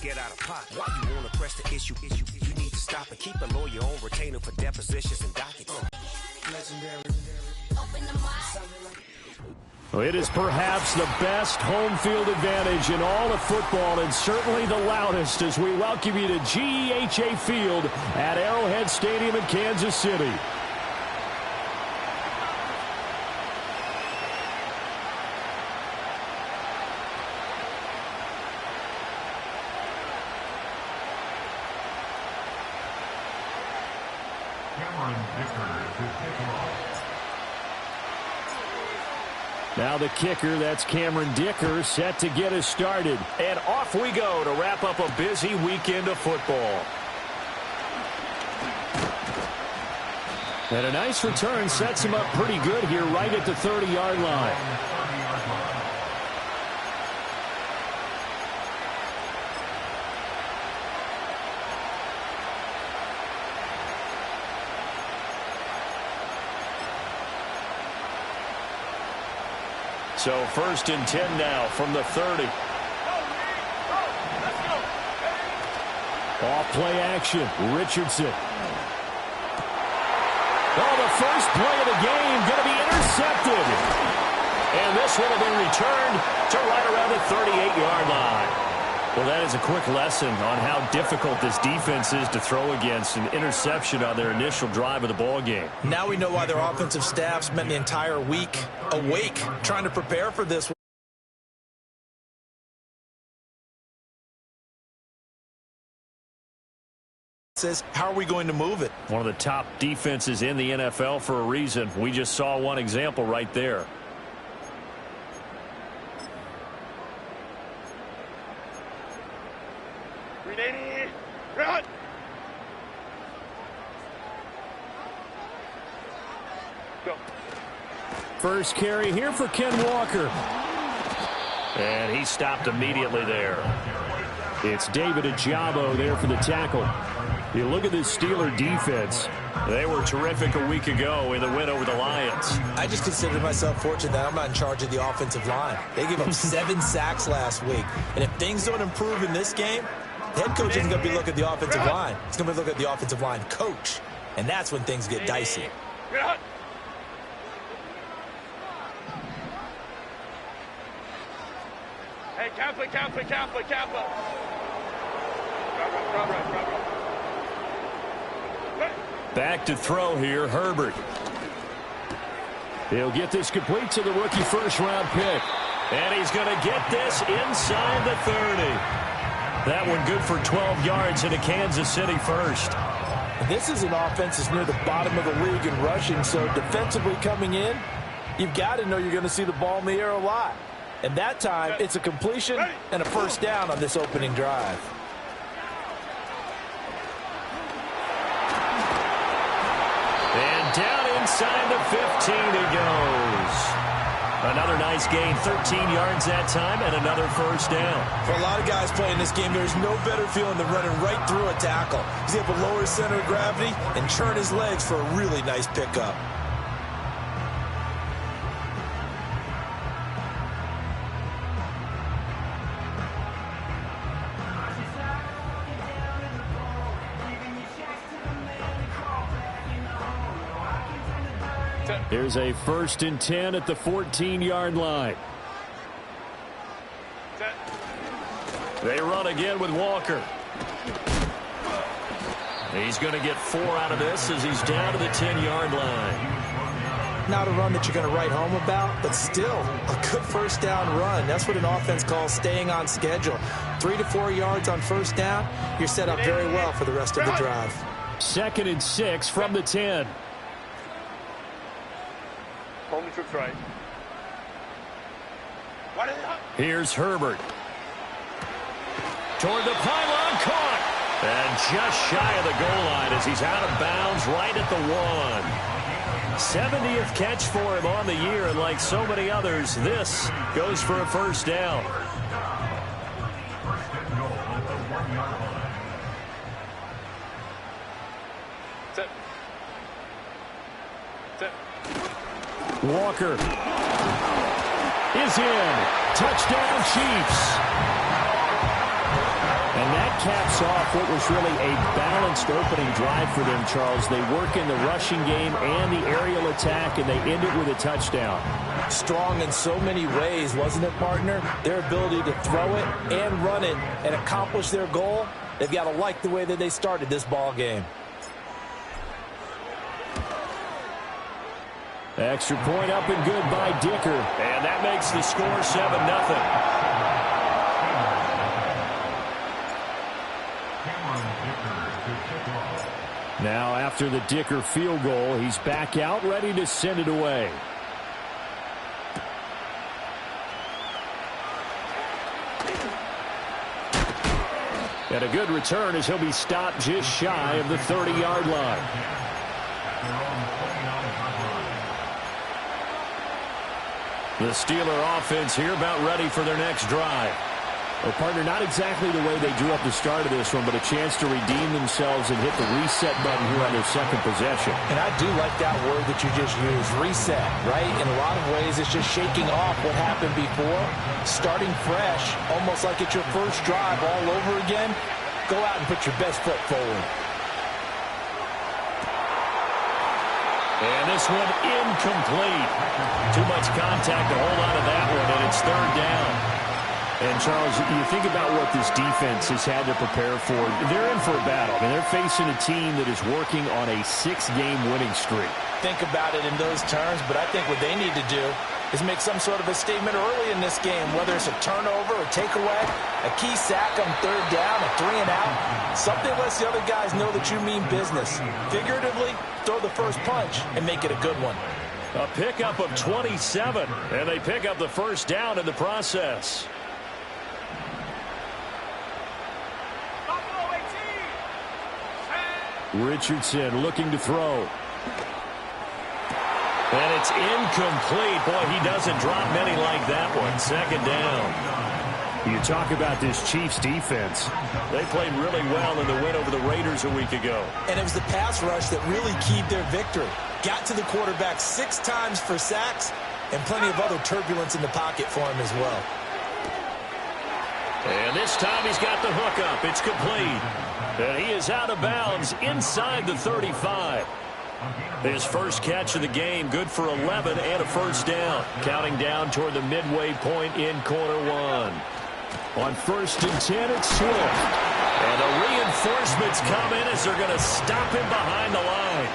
get out of pocket. Why you wanna press the issue? You need to stop and keep a lawyer on retainer for depositions and dockets. Legendary. It is perhaps the best home field advantage in all of football, and certainly the loudest, as we welcome you to GEHA Field at Arrowhead Stadium in Kansas City. Now the kicker, that's Cameron Dicker, set to get us started. And off we go to wrap up a busy weekend of football. And a nice return sets him up pretty good here right at the 30-yard line. So 1st and 10 now from the 30. Off play action. Richardson. Oh, the first play of the game going to be intercepted. And this one will be returned to right around the 38-yard line. Well, that is a quick lesson on how difficult this defense is to throw against. An interception on their initial drive of the ball game. Now we know why their offensive staff spent the entire week awake trying to prepare for this. How are we going to move it? One of the top defenses in the NFL for a reason. We just saw one example right there. Run! Go. First carry here for Ken Walker. And he stopped immediately there. It's David Ojabo there for the tackle. You look at this Steeler defense. They were terrific a week ago in the win over the Lions. I just consider myself fortunate that I'm not in charge of the offensive line. They gave up 7 sacks last week. And if things don't improve in this game, the head coach isn't going to be looking at the offensive line. He's going to be looking at the offensive line coach. And that's when things get dicey. Hey, Kappa. Back to throw here, Herbert. He'll get this complete to the rookie first-round pick. And he's going to get this inside the 30. That one good for 12 yards into Kansas City first. This is an offense that's near the bottom of the league in rushing, so defensively coming in, you've got to know you're going to see the ball in the air a lot. And that time, it's a completion and a first down on this opening drive. And down inside the 15 he goes. Another nice gain, 13 yards that time, and another first down. For a lot of guys playing this game, there's no better feeling than running right through a tackle. He's able to lower his center of gravity and turn his legs for a really nice pickup. Here's a 1st and 10 at the 14-yard line. They run again with Walker. He's going to get 4 out of this as he's down to the 10-yard line. Not a run that you're going to write home about, but still a good first down run. That's what an offense calls staying on schedule. 3 to 4 yards on first down, you're set up very well for the rest of the drive. 2nd and 6 from the 10. Home troops right. Here's Herbert. Toward the pylon, caught. And just shy of the goal line as he's out of bounds right at the 1. 70th catch for him on the year, and like so many others, this goes for a first down. Walker is in. Touchdown, Chiefs. And caps off what was really a balanced opening drive for them, Charles. They work in the rushing game and the aerial attack, and they end it with a touchdown. Strong in so many ways, wasn't it, partner? Their ability to throw it and run it and accomplish their goal, they've got to like the way that they started this ball game. Extra point up and good by Dicker. And that makes the score 7-0. Now, after the Dicker field goal, he's back out, ready to send it away. And a good return as he'll be stopped just shy of the 30-yard line. The Steeler offense here about ready for their next drive. Well, partner, not exactly the way they drew up the start of this one, but a chance to redeem themselves and hit the reset button here on their second possession. And I do like that word that you just used, reset, right? In a lot of ways, it's just shaking off what happened before, starting fresh, almost like it's your first drive all over again. Go out and put your best foot forward. And this one incomplete. Too much contact to hold on to that one, and it's third down. And, Charles, you think about what this defense has had to prepare for. They're in for a battle. I mean, they're facing a team that is working on a 6-game winning streak. Think about it in those terms, but I think what they need to do is make some sort of a statement early in this game, whether it's a turnover, a takeaway, a key sack on third down, a 3-and-out. Something lets the other guys know that you mean business. Figuratively, throw the first punch and make it a good one. A pickup of 27, and they pick up the first down in the process. Richardson looking to throw. And it's incomplete. Boy, he doesn't drop many like that one. Second down. You talk about this Chiefs defense. They played really well in the win over the Raiders a week ago. And it was the pass rush that really keyed their victory. Got to the quarterback 6 times for sacks and plenty of other turbulence in the pocket for him as well. And this time he's got the hook up. It's complete. And he is out of bounds inside the 35. His first catch of the game, good for 11 and a first down. Counting down toward the midway point in quarter one. On 1st and 10, it's Swift. And the reinforcements come in as they're going to stop him behind the line.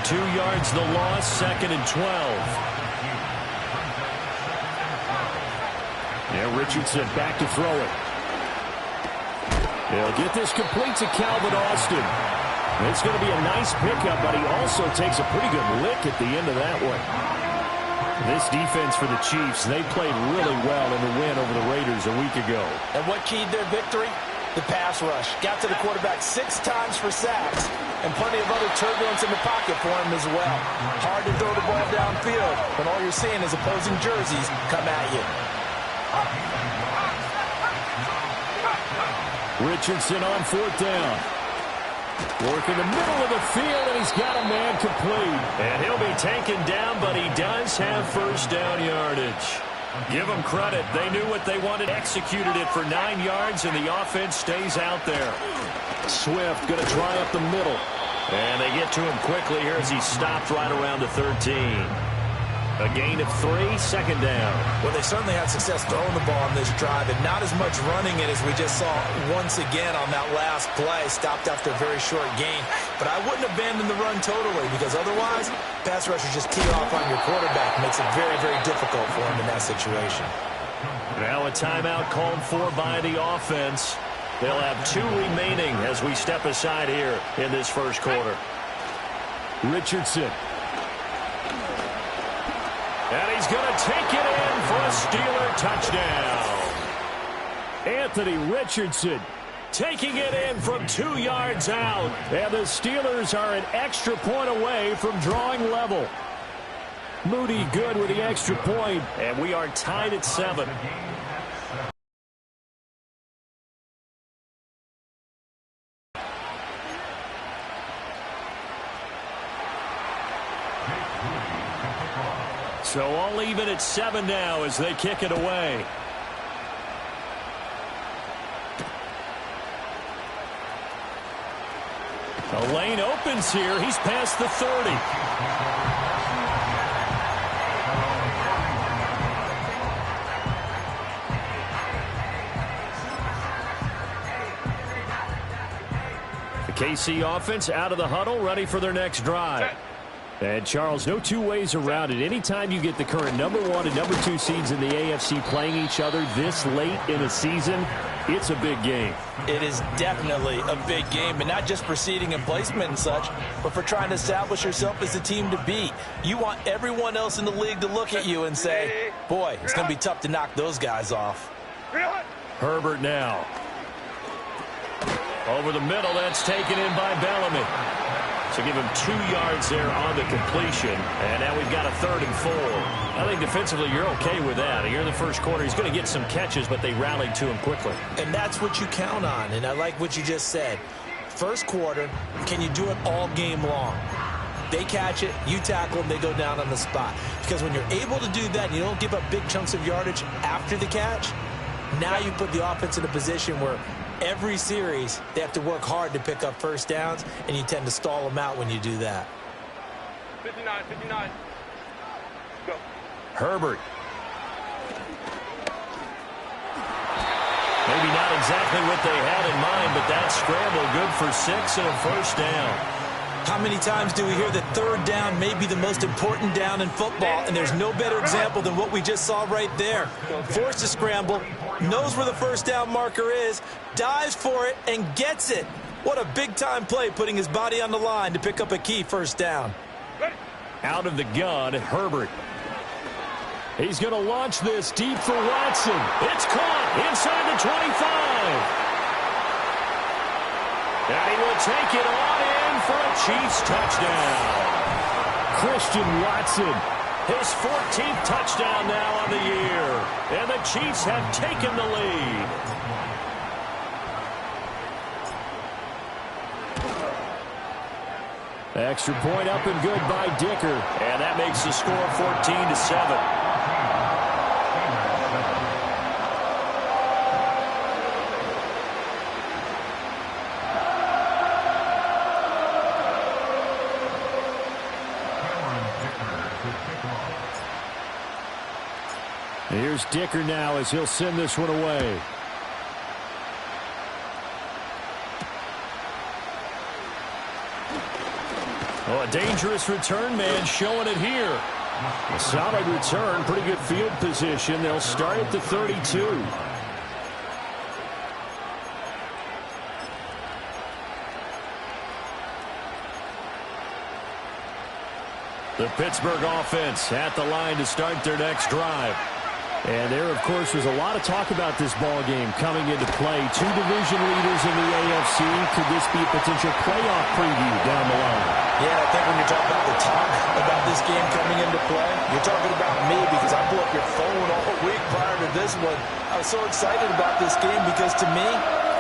2 yards the loss, 2nd and 12. Yeah, Richardson back to throw it. They'll get this complete to Calvin Austin. It's going to be a nice pickup, but he also takes a pretty good lick at the end of that one. This defense for the Chiefs, they played really well in the win over the Raiders a week ago. And what keyed their victory? The pass rush. Got to the quarterback 6 times for sacks and plenty of other turbulence in the pocket for him as well. Hard to throw the ball downfield when all you're seeing is opposing jerseys come at you. Richardson on 4th down. Work in the middle of the field, and he's got a man complete. And he'll be taken down, but he does have first down yardage. Give them credit. They knew what they wanted, executed it for 9 yards, and the offense stays out there. Swift going to try up the middle. And they get to him quickly here as he's stopped right around the 13. A gain of 3, 2nd down. Well, they certainly had success throwing the ball on this drive, and not as much running it as we just saw once again on that last play. Stopped after a very short gain. But I wouldn't abandon the run totally, because otherwise, pass rushers just tee off on your quarterback. Makes it very, very difficult for him in that situation. Now a timeout called for by the offense. They'll have 2 remaining as we step aside here in this first quarter. Richardson. And he's going to take it in for a Steeler touchdown. Anthony Richardson taking it in from 2 yards out. And the Steelers are an extra point away from drawing level. Moody good with the extra point. And we are tied at 7. So all even at 7 now as they kick it away. The lane opens here. He's past the 30. KC offense out of the huddle, ready for their next drive. And, Charles, no two ways around it. Anytime you get the current #1 and #2 seeds in the AFC playing each other this late in a season, it's a big game. It is definitely a big game, and not just for seeding and placement and such, but for trying to establish yourself as the team to beat. You want everyone else in the league to look at you and say, boy, it's going to be tough to knock those guys off. Herbert now. Over the middle, that's taken in by Bellamy. So give him 2 yards there on the completion. And now we've got a 3rd and 4. I think defensively you're okay with that. Here in the first quarter, he's going to get some catches, but they rallied to him quickly. And that's what you count on. And I like what you just said. First quarter, can you do it all game long? They catch it, you tackle them, they go down on the spot. Because when you're able to do that and you don't give up big chunks of yardage after the catch, now you put the offense in a position where every series, they have to work hard to pick up first downs, and you tend to stall them out when you do that. 59. Go. Herbert. Maybe not exactly what they had in mind, but that scramble good for 6 and a first down. How many times do we hear that third down may be the most important down in football, and there's no better example than what we just saw right there. Forced to scramble, knows where the first down marker is, dives for it, and gets it. What a big-time play, putting his body on the line to pick up a key first down. Out of the gun, Herbert. He's going to launch this deep for Watson. It's caught inside the 25. And he will take it on in for a Chiefs touchdown. Christian Watson, his 14th touchdown now on the year. And the Chiefs have taken the lead. Extra point up and good by Dicker. And that makes the score 14-7. Here's Dicker now as he'll send this one away. Oh, a dangerous return man showing it here. A solid return, pretty good field position. They'll start at the 32. The Pittsburgh offense at the line to start their next drive. And there, of course, was a lot of talk about this ball game coming into play. 2 division leaders in the AFC. Could this be a potential playoff preview down the line? Yeah, I think when you're talking about the talk about this game coming into play, you're talking about me because I blew up your phone all week prior to this one. I was so excited about this game because, to me,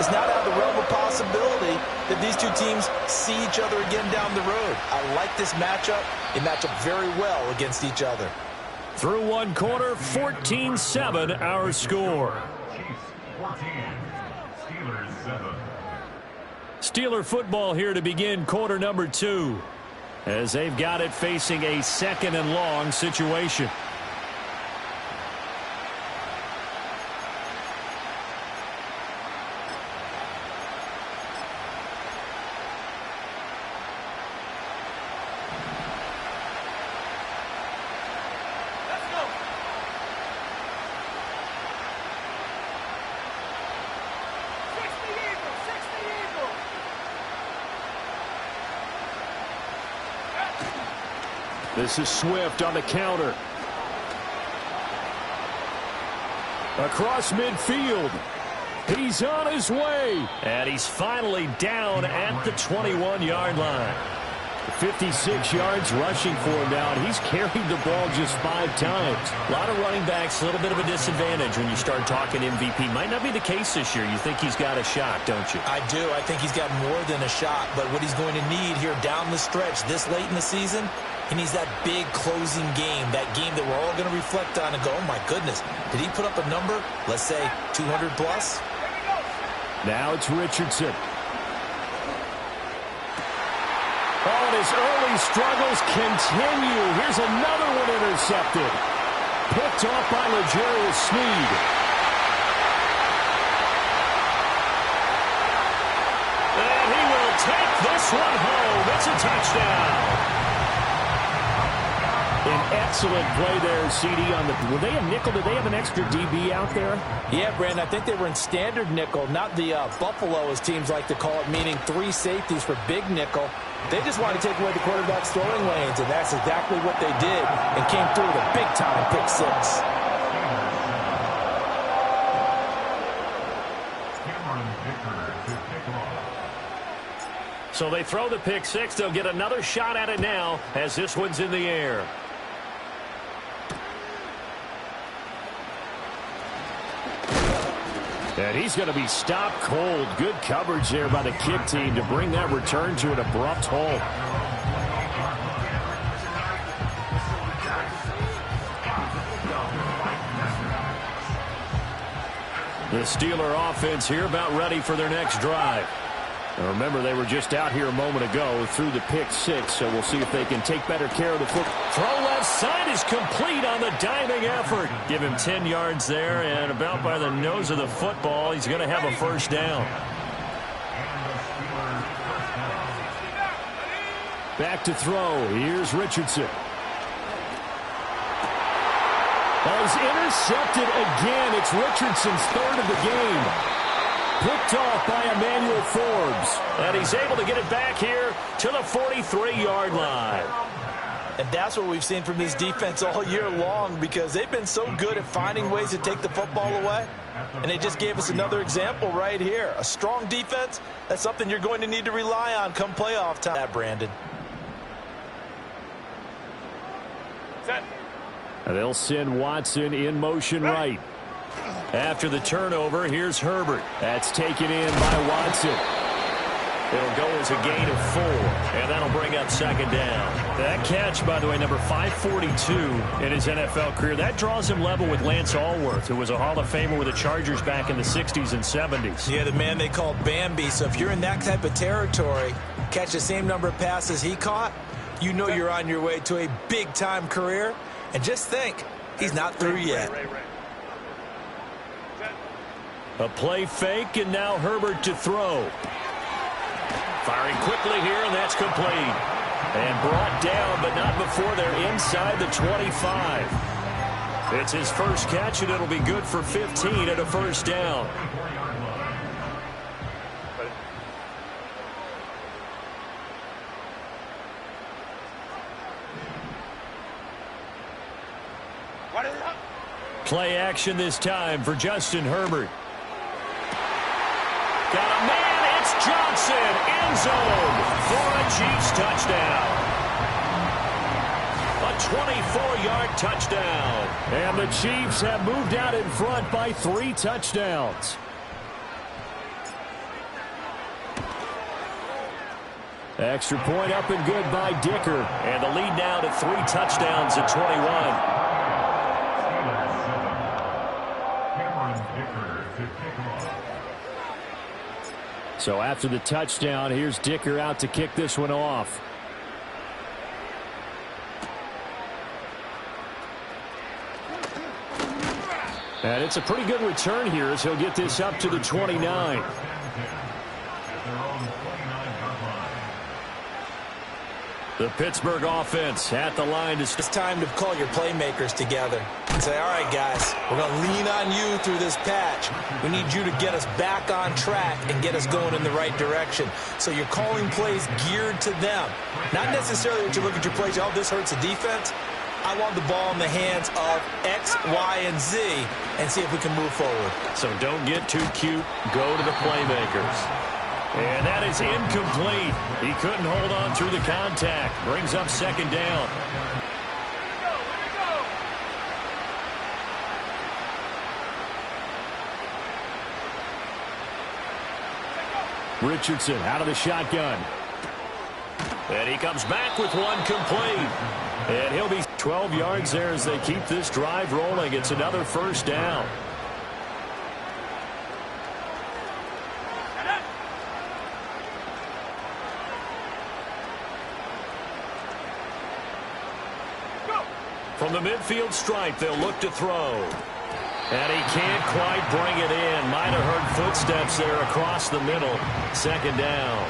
it's not out of the realm of possibility that these two teams see each other again down the road. I like this matchup. They match up very well against each other. Through one quarter, 14-7 our score. Chiefs 14, Steelers 7. Steeler football here to begin quarter number 2. As they've got it facing a 2nd and long situation. This is Swift on the counter. Across midfield. He's on his way. And he's finally down at the 21-yard line. 56 yards rushing for him now. And he's carried the ball just 5 times. A lot of running backs, a little bit of a disadvantage when you start talking MVP. Might not be the case this year. You think he's got a shot, don't you? I do. I think he's got more than a shot. But what he's going to need here down the stretch this late in the season, he needs that big closing game, that game that we're all going to reflect on and go, oh, my goodness, did he put up a number, let's say 200 plus? Now it's Richardson. Oh, and his early struggles continue. Here's another one intercepted. Picked off by L'Jarius Sneed. And he will take this one home. It's a touchdown. An excellent play there, CD. Were they a nickel? Did they have an extra DB out there? Yeah, Brandon, I think they were in standard nickel, not the Buffalo, as teams like to call it, meaning 3 safeties for big nickel. They just wanted to take away the quarterback's throwing lanes, and that's exactly what they did, and came through with a big-time pick 6. So they throw the pick 6. They'll get another shot at it now as this one's in the air. And he's going to be stopped cold. Good coverage there by the kick team to bring that return to an abrupt halt. The Steeler offense here about ready for their next drive. And remember, they were just out here a moment ago through the pick 6, so we'll see if they can take better care of the football. Throw left side is complete on the diving effort. Give him 10 yards there, and about by the nose of the football, he's going to have a first down. Back to throw. Here's Richardson. Ball is intercepted again. It's Richardson's 3rd of the game. Picked off by Emmanuel Forbes. And he's able to get it back here to the 43-yard line. And that's what we've seen from this defense all year long, because they've been so good at finding ways to take the football away. And they just gave us another example right here. A strong defense, that's something you're going to need to rely on come playoff time. Brandon. Set. And they'll send Watson in motion right. After the turnover, here's Herbert. That's taken in by Watson. It'll go as a gain of 4, and that'll bring up 2nd down. That catch, by the way, number 542 in his NFL career, that draws him level with Lance Allworth, who was a Hall of Famer with the Chargers back in the 60s and 70s. Yeah, the man they called Bambi. So if you're in that type of territory, catch the same number of passes he caught, you know you're on your way to a big-time career. And just think, he's not through yet. A play fake, and now Herbert to throw. Firing quickly here, and that's complete. And brought down, but not before they're inside the 25. It's his first catch, and it'll be good for 15 and a first down. Play action this time for Justin Herbert. Got a man, it's Johnson, end zone for a Chiefs touchdown. A 24-yard touchdown. And the Chiefs have moved out in front by 3 touchdowns. Extra point up and good by Dicker. And the lead now to 3 touchdowns at 21. So after the touchdown, here's Dicker out to kick this one off. And it's a pretty good return here as he'll get this up to the 29. The Pittsburgh offense at the line. It's time to call your playmakers together and say, all right, guys, we're going to lean on you through this patch. We need you to get us back on track and get us going in the right direction. So you're calling plays geared to them. Not necessarily that you look at your plays, oh, this hurts the defense. I want the ball in the hands of X, Y, and Z and see if we can move forward. So don't get too cute. Go to the playmakers. And that is incomplete. He couldn't hold on through the contact. Brings up 2nd down. Richardson out of the shotgun. And he comes back with one complete. And he'll be 12 yards there as they keep this drive rolling. It's another first down. From the midfield stripe, they'll look to throw. And he can't quite bring it in. Might have heard footsteps there across the middle. Second down.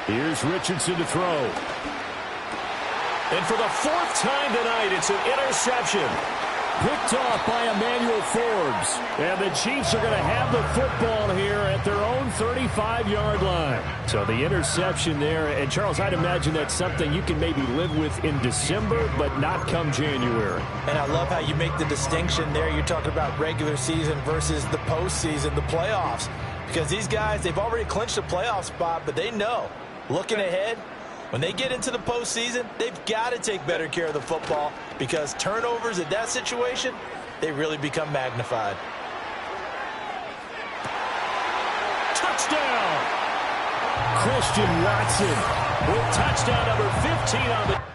Here's Richardson to throw. And for the fourth time tonight, it's an interception. Picked off by Emmanuel Forbes. And the Chiefs are going to have the football here at their own 35-yard line. So the interception there. And, Charles, I'd imagine that's something you can maybe live with in December, but not come January. And I love how you make the distinction there. You're talking about regular season versus the postseason, the playoffs. Because these guys, they've already clinched a playoff spot, but they know, looking ahead, when they get into the postseason, they've got to take better care of the football because turnovers in that situation, they really become magnified. Touchdown! Christian Watson with touchdown number 15 on the